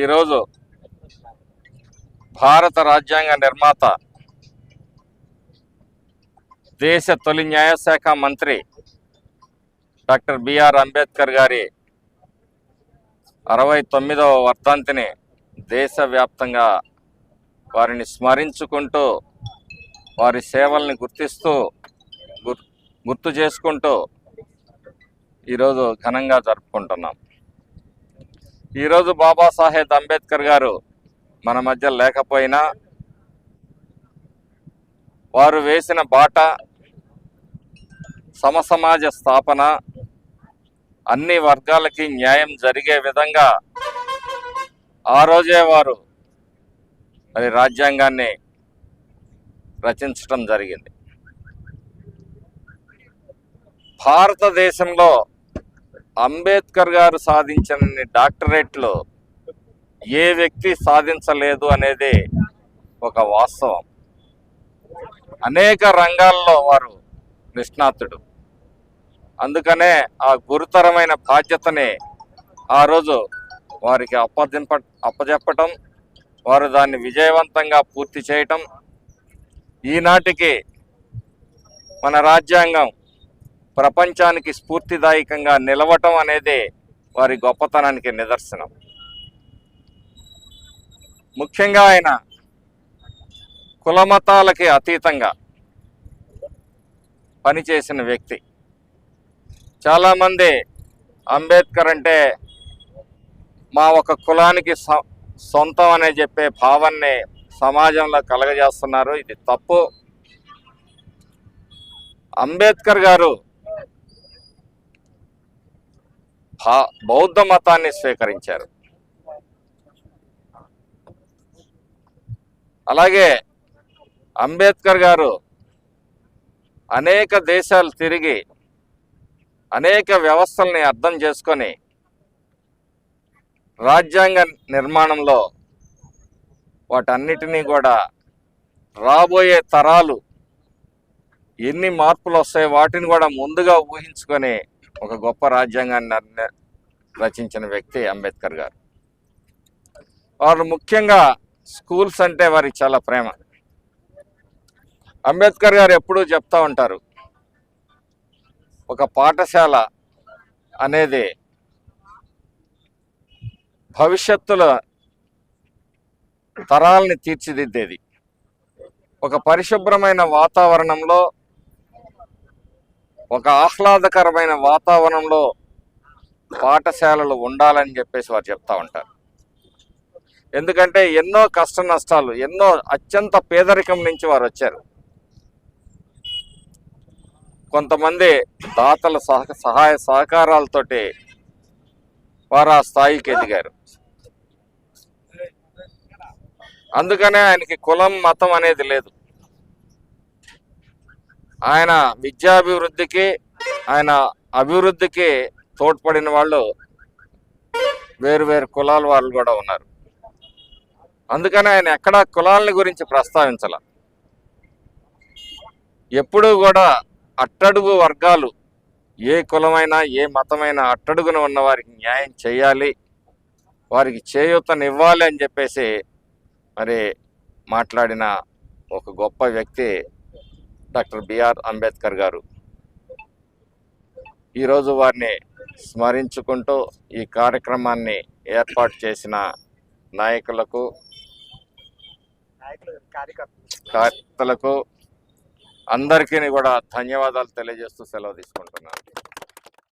ఈరోజు భారత రాజ్యాంగ నిర్మాత, దేశ తొలి న్యాయశాఖ మంత్రి డాక్టర్ బిఆర్ అంబేద్కర్ గారి 69వ వర్ధంతిని దేశవ్యాప్తంగా వారిని స్మరించుకుంటూ, వారి సేవల్ని గుర్తు చేసుకుంటూ ఈరోజు ఘనంగా జరుపుకుంటున్నాం. ఈరోజు బాబాసాహెబ్ అంబేద్కర్ గారు మన మధ్య లేకపోయినా వారు వేసిన బాట, సమసమాజ స్థాపన, అన్ని వర్గాలకి న్యాయం జరిగే విధంగా ఆ రోజే వారు మరి రాజ్యాంగాన్ని రచించడం జరిగింది. భారతదేశంలో అంబేద్కర్ గారు సాధించిన డాక్టరేట్లు ఏ వ్యక్తి సాధించలేదు అనేది ఒక వాస్తవం. అనేక రంగాల్లో వారు నిష్ణాతుడు. అందుకనే ఆ గురుతరమైన బాధ్యతని ఆ రోజు వారికి అప్పజెప్పటం, వారు దాన్ని విజయవంతంగా పూర్తి చేయటం, ఈనాటికి మన రాజ్యాంగం ప్రపంచానికి స్ఫూర్తిదాయకంగా నిలవటం అనేది వారి గొప్పతనానికి నిదర్శనం. ముఖ్యంగా ఆయన కులమతాలకి అతీతంగా పనిచేసిన వ్యక్తి. చాలామంది అంబేద్కర్ అంటే మా ఒక కులానికి సొంతం అనే చెప్పే భావాన్ని సమాజంలో కలగజేస్తున్నారు. ఇది తప్పు. అంబేద్కర్ గారు బౌద్ధ మతాన్ని స్వీకరించారు. అలాగే అంబేద్కర్ గారు అనేక దేశాలు తిరిగి అనేక వ్యవస్థల్ని అర్థం చేసుకొని రాజ్యాంగ నిర్మాణంలో వాటన్నిటినీ కూడా రాబోయే తరాలు ఎన్ని మార్పులు వస్తాయో వాటిని కూడా ముందుగా ఊహించుకొని ఒక గొప్ప రాజ్యాంగాన్ని రచించిన వ్యక్తి అంబేద్కర్ గారు. వారు ముఖ్యంగా స్కూల్స్ అంటే వారికి చాలా ప్రేమ. అంబేద్కర్ గారు ఎప్పుడూ చెప్తా ఉంటారు, ఒక పాఠశాల అనేది భవిష్యత్తులో తరాలని తీర్చిదిద్దేది. ఒక పరిశుభ్రమైన వాతావరణంలో, ఒక ఆహ్లాదకరమైన వాతావరణంలో పాఠశాలలు ఉండాలని చెప్పేసి వారు చెప్తా ఉంటారు. ఎందుకంటే ఎన్నో కష్ట నష్టాలు, ఎన్నో అత్యంత పేదరికం నుంచి వారు వచ్చారు. కొంతమంది దాతల సహాయ సహకారాలతోటి వారు ఆ స్థాయికి ఎదిగారు. అందుకనే ఆయనకి కులం, మతం అనేది లేదు. ఆయన విద్యాభివృద్ధికి, ఆయన అభివృద్ధికి తోడ్పడిన వాళ్ళు వేరు వేరు కులాల వాళ్ళు కూడా ఉన్నారు. అందుకని ఆయన ఎక్కడా కులాలని గురించి ప్రస్తావించాల. ఎప్పుడూ కూడా అట్టడుగు వర్గాలు, ఏ కులమైనా ఏ మతమైనా అట్టడుగున ఉన్న వారికి న్యాయం చేయాలి, వారికి చేయూతనివ్వాలి అని చెప్పేసి మరి మాట్లాడిన ఒక గొప్ప వ్యక్తి డాక్టర్ బిఆర్ అంబేద్కర్ గారు. ఈరోజు వారిని స్మరించుకుంటూ ఈ కార్యక్రమాన్ని ఏర్పాటు చేసిన నాయకులకు, కార్యకర్తలకు అందరికీ కూడా ధన్యవాదాలు తెలియజేస్తూ సెలవు తీసుకుంటున్నాను.